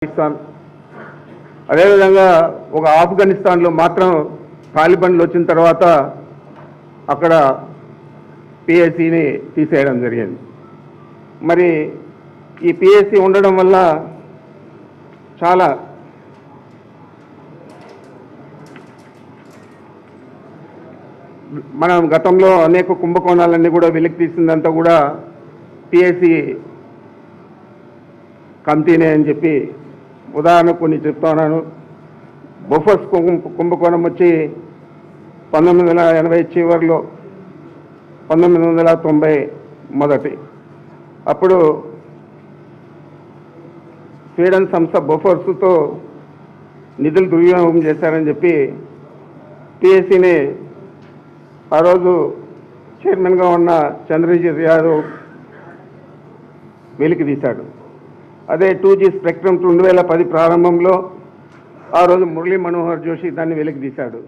పాకిస్తాన్ అదేవిధంగా ఒక ఆఫ్ఘనిస్తాన్లో మాత్రం తాలిబాన్లు వచ్చిన తర్వాత అక్కడ పిఎస్సిని తీసేయడం జరిగింది. మరి ఈ పిఎస్సి ఉండడం వల్ల చాలా మనం గతంలో అనేక కుంభకోణాలన్నీ కూడా వెలికి తీసిందంతా కూడా పిఎస్సి కమిటీనే అని చెప్పి ఉదాహరణ కొన్ని చెప్తున్నాను. బొఫర్స్ కుంభకోణం వచ్చి 1980 చివరిలో 1990 మొదటి అప్పుడు స్వీడన్ సంస్థ బొఫర్స్తో నిధులు దుర్వినియోగం చేశారని చెప్పి పిఎస్సిని ఆ రోజు చైర్మన్గా ఉన్న చంద్రజిత్ యాదవ్ వెలికి తీశాడు. అదే 2G స్పెక్ట్రమ్ 2010 ప్రారంభంలో ఆ రోజు మురళీ మనోహర్ జోషి దాన్ని వెలికి తీశాడు.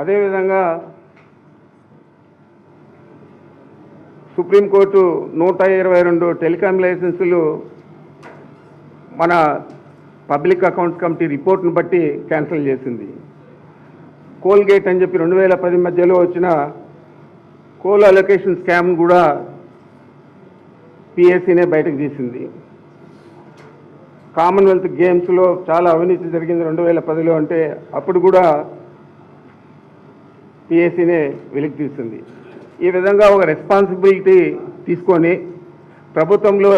అదేవిధంగా సుప్రీంకోర్టు 122 టెలికాం లైసెన్సులు మన పబ్లిక్ అకౌంట్స్ కమిటీ రిపోర్ట్ను బట్టి క్యాన్సిల్ చేసింది. కోల్గేట్ అని చెప్పి 2010 మధ్యలో వచ్చిన కోల్ అలొకేషన్ స్కామ్ కూడా పిఎస్సినే బయటకు తీసింది. కామన్వెల్త్ గేమ్స్లో చాలా అవినీతి జరిగింది 2010లో అంటే అప్పుడు కూడా పిఎస్సినే వెలికి తీస్తుంది. ఈ విధంగా ఒక రెస్పాన్సిబిలిటీ తీసుకొని ప్రభుత్వంలో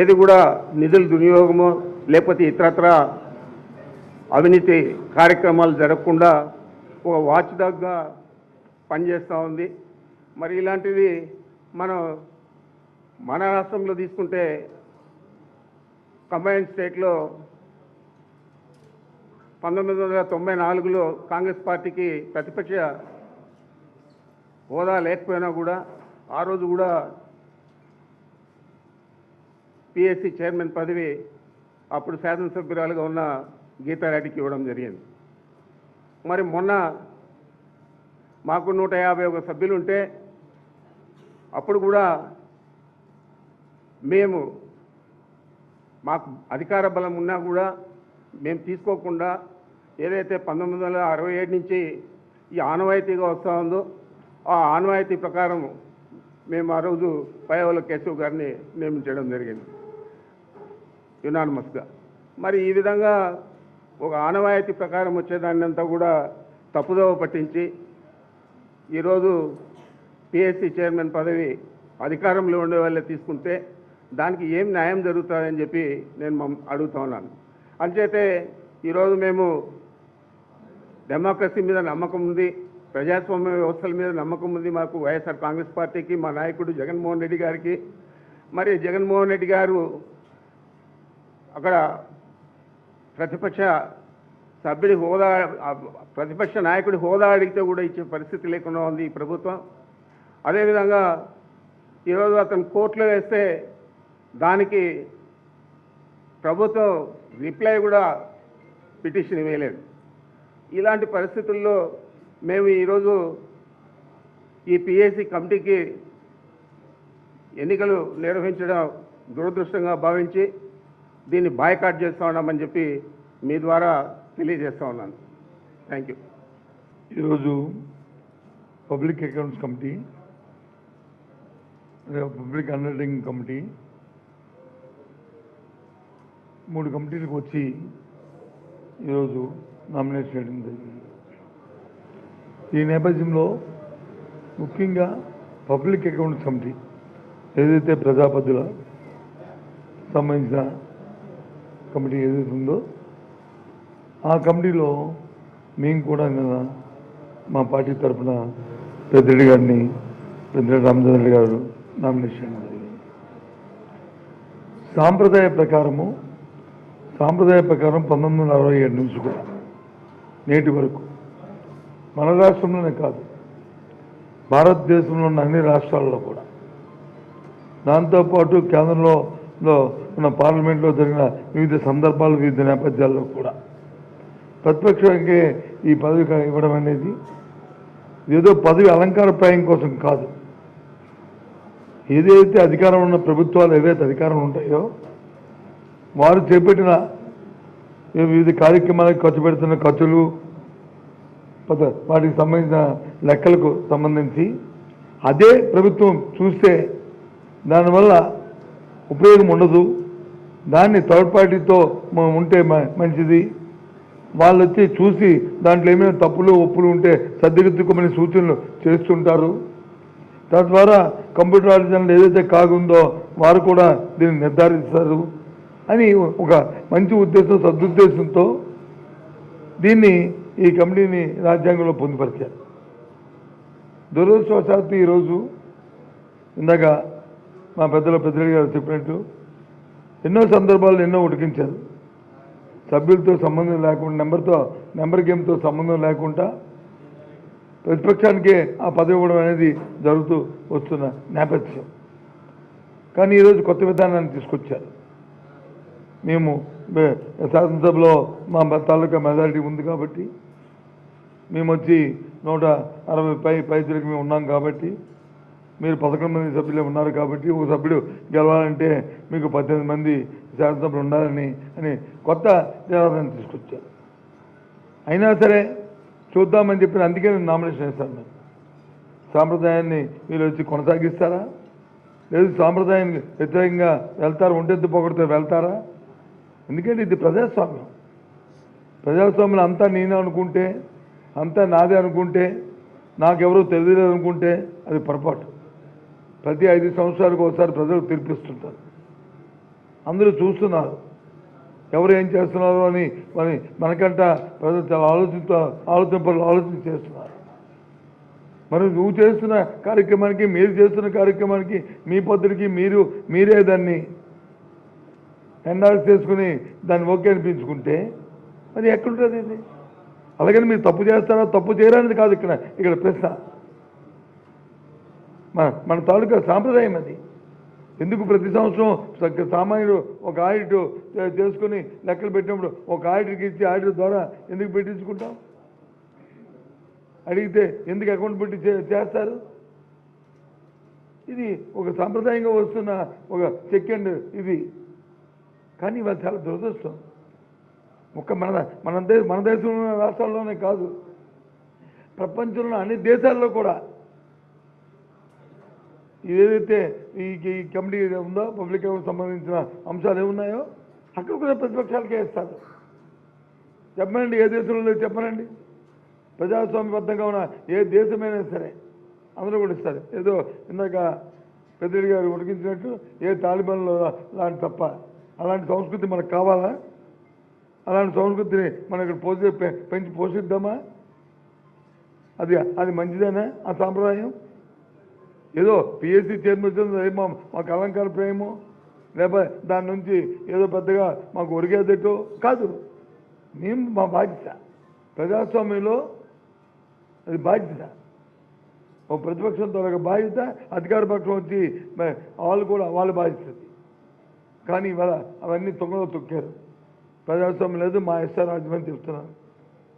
ఏది కూడా నిధుల దుర్వినియోగమో లేకపోతే ఇతరత్ర అవినీతి కార్యక్రమాలు జరగకుండా ఒక వాచ్ డాగ్గా పనిచేస్తూ ఉంది. మరి ఇలాంటివి మన రాష్ట్రంలో తీసుకుంటే కంబైన్డ్ స్టేట్లో 1994లో కాంగ్రెస్ పార్టీకి ప్రతిపక్ష హోదా లేకపోయినా కూడా ఆ రోజు కూడా పిఎస్సి చైర్మన్ పదవి అప్పుడు శాసనసభ్యురాలుగా ఉన్న గీతారెడ్డికి ఇవ్వడం జరిగింది. మరి మొన్న మాకు 151 సభ్యులు ఉంటే అప్పుడు కూడా మాకు అధికార బలం ఉన్నా కూడా మేము తీసుకోకుండా ఏదైతే 1967 నుంచి ఈ ఆనవాయితీగా వస్తూ ఉందో ఆ ఆనవాయితీ ప్రకారం మేము ఆ రోజు పయ్యవల కేశవ్ గారిని నియమించడం జరిగింది యునానిమస్గా. మరి ఈ విధంగా ఒక ఆనవాయితీ ప్రకారం వచ్చేదాన్ని అంతా కూడా తప్పుదోవ పట్టించి ఈరోజు పిఎస్సి చైర్మన్ పదవి అధికారంలో ఉండే వాళ్ళే తీసుకుంటే దానికి ఏం న్యాయం జరుగుతుందని చెప్పి నేను అడుగుతా ఉన్నాను. అంచేతే ఈరోజు మేము డెమోక్రసీ మీద నమ్మకం ఉంది, ప్రజాస్వామ్య వ్యవస్థల మీద నమ్మకం ఉంది మాకు వైఎస్ఆర్ కాంగ్రెస్ పార్టీకి, మా నాయకుడు జగన్మోహన్ రెడ్డి గారికి. మరి జగన్మోహన్ రెడ్డి గారు అక్కడ ప్రతిపక్ష సభ్యుడి హోదా ప్రతిపక్ష నాయకుడి హోదా అడిగితే కూడా ఇచ్చే పరిస్థితి లేకుండా ఉంది ఈ ప్రభుత్వం. అదేవిధంగా ఈరోజు అతను కోర్టులో వేస్తే దానికి ప్రభుత్వం రిప్లై కూడా పిటిషన్ ఇవ్వలేదు. ఇలాంటి పరిస్థితుల్లో మేము ఈరోజు ఈ పిఎస్సి కమిటీకి ఎన్నికలు నిర్వహించడం దురదృష్టంగా భావించి దీన్ని బాయ్కాట్ చేస్తూ ఉన్నామని చెప్పి మీ ద్వారా తెలియజేస్తూ ఉన్నాను. Thank you. ఈరోజు public accounts committee, public undertaking committee 3 కమిటీలకు వచ్చి ఈరోజు నామినేట్ చేయడం జరిగింది. ఈ నేపథ్యంలో ముఖ్యంగా పబ్లిక్ అకౌంట్స్ కమిటీ ఏదైతే ప్రజాపతిల సంబంధించిన కమిటీ ఏదైతే ఉందో ఆ కమిటీలో మేము కూడా మా పార్టీ తరఫున పెద్దిరెడ్డి గారిని పెద్దిరెడ్డి రామచంద్రరెడ్డి గారు నామినేట్ చేయడం జరిగింది. సాంప్రదాయ ప్రకారం 1967 నుంచి కూడా నేటి వరకు మన రాష్ట్రంలోనే కాదు భారతదేశంలో ఉన్న అన్ని రాష్ట్రాల్లో కూడా దాంతోపాటు కేంద్రంలో ఉన్న పార్లమెంట్లో జరిగిన వివిధ సందర్భాలు వివిధ నేపథ్యాల్లో కూడా ప్రతిపక్షానికి ఈ పదవి ఇవ్వడం అనేది ఏదో పదవి అలంకారప్రాయం కోసం కాదు. ఏదైతే అధికారం ఉన్న ప్రభుత్వాలు ఏవైతే అధికారం ఉంటాయో వారు చేపట్టిన వివిధ కార్యక్రమాలకు ఖర్చు పెడుతున్న ఖర్చులు వాటికి సంబంధించిన లెక్కలకు సంబంధించి అదే ప్రభుత్వం చూస్తే దానివల్ల ఉపయోగం ఉండదు. దాన్ని థర్డ్ పార్టీతో ఉంటే మంచిది. వాళ్ళు వచ్చి చూసి దాంట్లో ఏమైనా తప్పులు ఒప్పులు ఉంటే సర్దిదిద్దుకోమని సూచనలు చేస్తుంటారు. తద్వారా కంప్యూటర్ ఆర్జనల్ ఏదైతే కాగుందో వారు కూడా దీన్ని నిర్ధారిస్తారు అని ఒక మంచి ఉద్దేశం, సదుద్దేశంతో దీన్ని ఈ కమిటీని రాజ్యాంగంలో పొందుపరిచారు. దురదృష్టవశాత్తు ఈరోజు ఇందాక మా పెద్దరెడ్డి గారు చెప్పినట్టు ఎన్నో సందర్భాల్లో ఎన్నో ఉడికించారు. సభ్యులతో సంబంధం లేకుండా, నెంబర్ గేమ్తో సంబంధం లేకుండా ప్రతిపక్షానికే ఆ పదవి ఇవ్వడం అనేది జరుగుతూ వస్తున్న నేపథ్యం. కానీ ఈరోజు కొత్త విధానాన్ని తీసుకొచ్చారు. మేము శాసనసభలో మా తాలూకా మెజారిటీ ఉంది కాబట్టి, మేము వచ్చి 160 పైచులకు మేము ఉన్నాం కాబట్టి, మీరు 11 మంది సభ్యులే ఉన్నారు కాబట్టి, ఒక సభ్యుడు గెలవాలంటే మీకు 18 మంది శాసనసభ్యులు ఉండాలని కొత్త జనాలను తీసుకొచ్చారు. అయినా సరే చూద్దామని చెప్పిన అందుకే నేను నామినేషన్ వేస్తాను. నేను సాంప్రదాయాన్ని మీరు వచ్చి కొనసాగిస్తారా, లేదు సాంప్రదాయానికి వ్యతిరేకంగా వెళ్తారా, ఒంటెత్తు పొగడితే వెళ్తారా? ఎందుకంటే ఇది ప్రజాస్వామ్యం. ప్రజాస్వామ్యం అంతా నేనే అనుకుంటే, అంతా నాదే అనుకుంటే, నాకెవరూ తెలియదు అనుకుంటే అది పొరపాటు. ప్రతి 5 సంవత్సరాలకు ఒకసారి ప్రజలు తీర్పిస్తుంటారు. అందరూ చూస్తున్నారు ఎవరు ఏం చేస్తున్నారు అని. మనకంట ప్రజలు చాలా ఆలోచన చేస్తున్నారు. మరి నువ్వు చేస్తున్న కార్యక్రమానికి, మీరు చేస్తున్న కార్యక్రమానికి, మీ పద్ధతికి మీరే దాన్ని ఎండార్స్ చేసుకుని దాన్ని ఓకే అనిపించుకుంటే అది ఎక్కడుంటుంది ఇది? అలాగని మీరు తప్పు చేస్తారా, తప్పు చేయరనేది కాదు ఇక్కడ ప్రశ్న. మన తాలూకా సాంప్రదాయం అది. ఎందుకు ప్రతి సంవత్సరం సామాన్యుడు ఒక ఆడిట్ చేసుకుని లెక్కలు పెట్టినప్పుడు ఒక ఆడిట్కి ఇచ్చి ఆడిట్ ద్వారా ఎందుకు పెట్టించుకుంటాం? అడిగితే ఎందుకు అకౌంట్ పెట్టి చేస్తారు? ఇది ఒక సాంప్రదాయంగా వస్తున్న ఒక సెకండ్ ఇది. కానీ ఇవాళ చాలా దురదృష్టం. మన దేశంలో రాష్ట్రాల్లోనే కాదు, ప్రపంచంలో అన్ని దేశాల్లో కూడా ఏదైతే ఈ కమిటీ ఉందో, పబ్లిక్ అకౌంట్ సంబంధించిన అంశాలు ఏమున్నాయో అక్కడ కూడా ప్రతిపక్షాలకే ఇస్తారు. చెప్పనండి, ఏ దేశంలో చెప్పనండి. ప్రజాస్వామ్యబద్ధంగా ఉన్న ఏ దేశమైనా సరే అందరూ కూడా ఇస్తారు. ఏదో ఇందాక పెద్దరెడ్డి గారు ఉడికించినట్టు ఏ తాలిబాన్లో లాంటి తప్ప అలాంటి సంస్కృతి మనకు కావాలా? అలాంటి సంస్కృతిని మనం ఇక్కడ పెంచి పోషిద్దామా? అది మంచిదేనా ఆ సాంప్రదాయం? ఏదో పిఎస్సి చైర్మన్ వచ్చింది మాకు అలంకార ప్రేమో, లేకపోతే దాని నుంచి ఏదో పెద్దగా మాకు ఒరిగేదటో కాదు. మేము మా బాధ్యత ప్రజాస్వామ్యంలో అది బాధ్యత. ఒక ప్రతిపక్షంతో ఒక బాధ్యత, అధికార పక్షం వచ్చి వాళ్ళు కూడా వాళ్ళ బాధ్యత. కానీ ఇవాళ అవన్నీ తొంగలో తొక్కారు. ప్రజాస్వామ్యం లేదు, మా ఎస్ఆర్ రాజ్యం అని చెప్తున్నాను.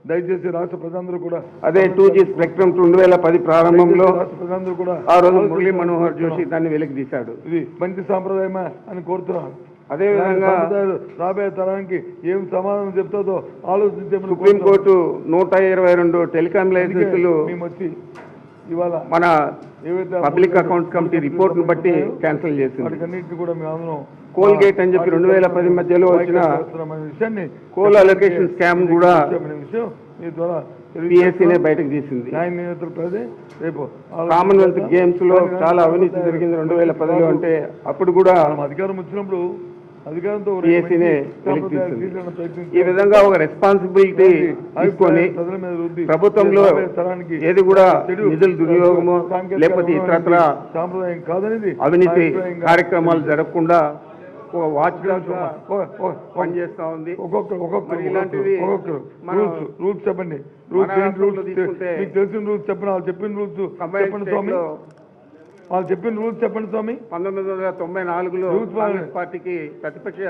దయచేసి రాష్ట్ర ప్రజలందరూ కూడా అదే 2G స్పెక్ట్రమ్ 2010 ప్రారంభంలో రాష్ట్ర ప్రజలందరూ కూడా ఆ రోజు మురళీ మనోహర్ జోషి దాన్ని వెలికి తీశాడు. ఇది మంచి సాంప్రదాయమా అని కోరుతున్నాను. అదేవిధంగా రాబోయే తరానికి ఏం సమాధానం చెప్తుందో ఆలోచించే సుప్రీంకోర్టు 122 టెలికాం లైసెన్సులు మేము వచ్చి ఇవాళ మన పబ్లిక్ అకౌంట్స్ కమిటీ రిపోర్ట్ను బట్టి క్యాన్సిల్ చేసింది. వాటికన్నింటినీ కూడా మేము అందరం కోల్గేట్ అని చెప్పి 2010 మధ్యలో వచ్చిన విషయాన్ని కోల్ అలొకేషన్ స్కామ్ కూడా విషయం మీ ద్వారా పిఎస్సీనే బయటకు తీసింది. న్యాయ నియంత్రణ ప్రదే రేపు కామన్వెల్త్ గేమ్స్ లో చాలా అవినీతి జరిగింది 2010లో. అంటే అప్పుడు కూడా అధికారం వచ్చినప్పుడు అధికారంతో పిఎస్సీనే వెలికి తీసింది. ఈ విధంగా ఒక రెస్పాన్సిబిలిటీ తీసుకొని ప్రభుత్వంలో ఏది కూడా నిధుల దుర్యోగమో లేకపోతే ఇతరత్ర సాంప్రదాయం కాదనేది అవినీతి కార్యక్రమాలు జరగకుండా ఒక వాచ్ పనిచేస్తా ఉంది. ఇలాంటివి రూల్స్ చెప్పండి. మీకు తెలిసిన రూల్స్ చెప్పండి. వాళ్ళు చెప్పిన రూల్స్ చెప్పండి స్వామి. వాళ్ళు చెప్పిన రూల్స్ చెప్పండి స్వామి. 1994లో కాంగ్రెస్ పార్టీకి ప్రతిపక్ష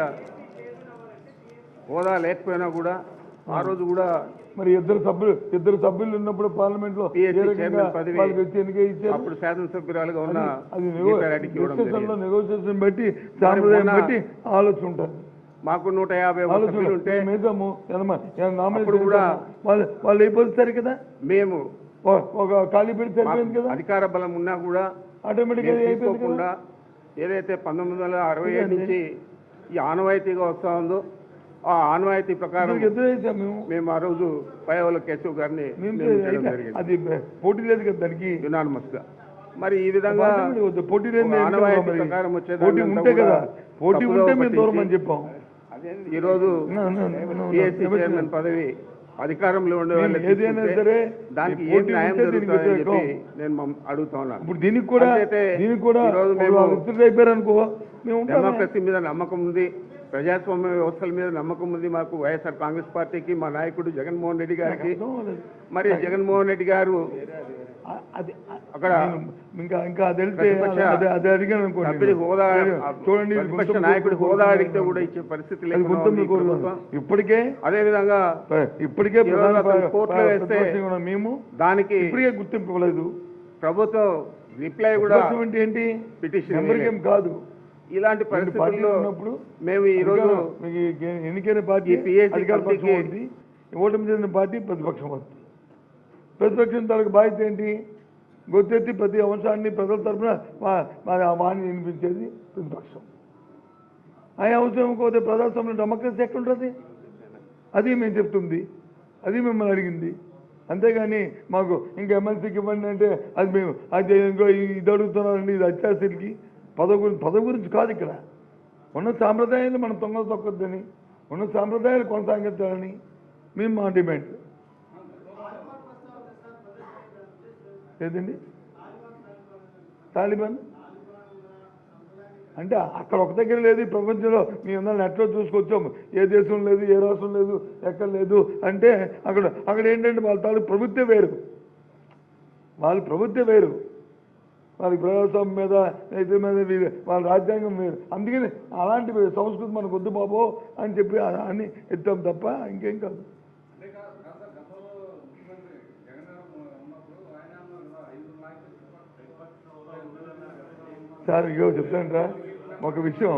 హోదా లేకపోయినా కూడా ఆ రోజు కూడా మరి ఇద్దరు సభ్యులు ఉన్నప్పుడు పార్లమెంట్ లో అప్పుడు శాసనసభ్యురాలుగా ఉన్న నెగోషియేషన్ బట్టి సాంప్రదాయం బట్టి ఆలోచన ఉంటుంది. మాకు 150 సభ్యులు ఉంటే అప్పుడు కూడా వాళ్ళు అయిపోతారు కదా, మేము ఒక ఖాళీ పెట్టి సరిపోయింది కదా, అధికార బలం ఉన్నా కూడా ఆటోమేటిక్గా అయిపోయింది కదా. తీసుకోకుండా ఏదైతే 1967 నుంచి ఈ ఆనవాయితీగా వస్తా ఉందో ఆ ఆనవాయితీ ప్రకారం ఎదురైతే మేము ఆ రోజు పైవల కేశవ్ గారిని నియమించడం జరిగింది. అది పోటీ లేదు కదా దానికి, యునానిమస్ గా. మరి ఈ విధంగా పోటీ లేదు, ఆనవాయితీ ప్రకారం పోటీ వచ్చేదాన్ని ఉంటే కదా, పోటీ ఉంటే మేము దూరం అని చెప్పాం. ఈరోజు పిఎస్సి చైర్మన్ పదవి అధికారంలో ఉండే వాళ్ళకి ఏదైనా సరే దానికి ఏం న్యాయం జరుగుతుందని చెప్పి నేను అడుగుతా ఉన్నాను. ఇప్పుడు దీనికి కూడా ఈరోజు మేము అయిపోయారు అనుకో, మేము డెమోక్రసీ మీద నమ్మకం ఉంది, ప్రజాస్వామ్య వ్యవస్థల మీద నమ్మకం ఉంది మాకు. వైఎస్ఆర్ కాంగ్రెస్ పార్టీకి, మా నాయకుడు జగన్మోహన్ రెడ్డి గారికి. మరి జగన్మోహన్ రెడ్డి గారు అక్కడ ఇంకా అది అడిగాను అనుకోండి, చూడండి విపక్ష నాయకుడి హోదా అడిగితే కూడా ఇచ్చే పరిస్థితి లేదు. ఇప్పటికే అదే విధంగా ఇప్పటికే కోర్టులో వేస్తే మేము దానికి ఇప్పటికే గుర్తింపు ఇవ్వలేదు. ప్రభుత్వం రిప్లై కూడా ఏంటి పిటిషన్ కాదు. ఇలాంటి పరిస్థితుల్లో మేము ఈ రోజు ఎన్నికైన పార్టీ అధికార పక్షం ఉంది, ఓటమి చెందిన పార్టీ ప్రతిపక్షం వస్తుంది. ప్రతిపక్షం తనకు బాధ్యత ఏంటి? గొత్తెత్తి ప్రతి అంశాన్ని ప్రజల తరఫున వాణి వినిపించేది ప్రతిపక్షం. ఆ అవసరం పోతే ప్రజాస్వామ్యం డెమోక్రసీ ఎక్కడుంటుంది? అది మేము చెప్తుంది, అది మిమ్మల్ని అడిగింది. అంతేగాని మాకు ఇంకా ఎమ్మెల్సీకి ఇవ్వండి అంటే అది మేము అది ఇంకో ఇది అడుగుతున్నారండి, ఇది అత్యాశలకి పదవి గురించి కాదు. ఇక్కడ ఉన్న సాంప్రదాయాలు మనం తొక్కద్దని, ఉన్న సాంప్రదాయాలు కొనసాగించాలని మేము మా డిమాండ్. ఏదండి తాలిబాన్ అంటే అక్కడ ఒక దగ్గర లేదు, ప్రపంచంలో మీ అందరూ నెట్లో చూసుకొచ్చాం, ఏ దేశం లేదు, ఏ రాష్ట్రం లేదు, ఎక్కడ లేదు అంటే అక్కడ ఏంటంటే వాళ్ళ తాలూకు ప్రభుత్వం వేరు, వాళ్ళ ప్రభుత్వం వేరు, వాళ్ళకి ప్రజాస్వామ్యం మీద రైతుల మీద వాళ్ళ రాజ్యాంగం వేరు. అందుకని అలాంటి సంస్కృతి మనకు వద్దు బాబో అని చెప్పి అన్ని ఎత్తాం తప్ప ఇంకేం కాదు. సార్ ఇగో చెప్తానంటా ఒక విషయం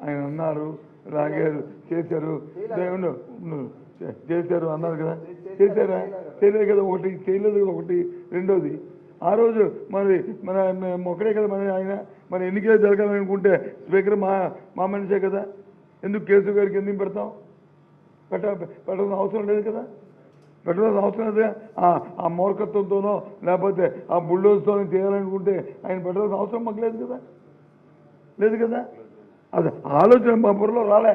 ఆయన అన్నారు, లాగారు, చేశారు, చేశారు అన్నారు కదా, చేశారా? చేయలేదు కదా, ఒకటి చేయలేదు కదా, ఒకటి. రెండోది ఆ రోజు మరి ఒక్కడే కదా మన ఆయన, మరి ఎన్నికలు జరగాలనుకుంటే స్పీకర్ మా మనిషే కదా, ఎందుకు కేసు గారికి ఎందుకు పెడతాం? పెట్టాల్సిన అవసరం లేదు కదా, పెట్టాల్సిన అవసరం లేదు. ఆ మూర్ఖత్వంతోనో లేకపోతే ఆ బుల్డోజ్తోనో చేయాలనుకుంటే ఆయన పెట్టాల్సిన అవసరం మాకు లేదు కదా. అది ఆలోచన మా బుర్రలో రాలే,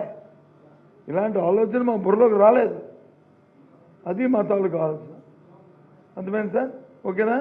ఇలాంటి ఆలోచన మా బుర్రలోకి రాలేదు. అది మా తాలూకు ఆలోచన. అర్థమైంది సార్? ఓకేనా?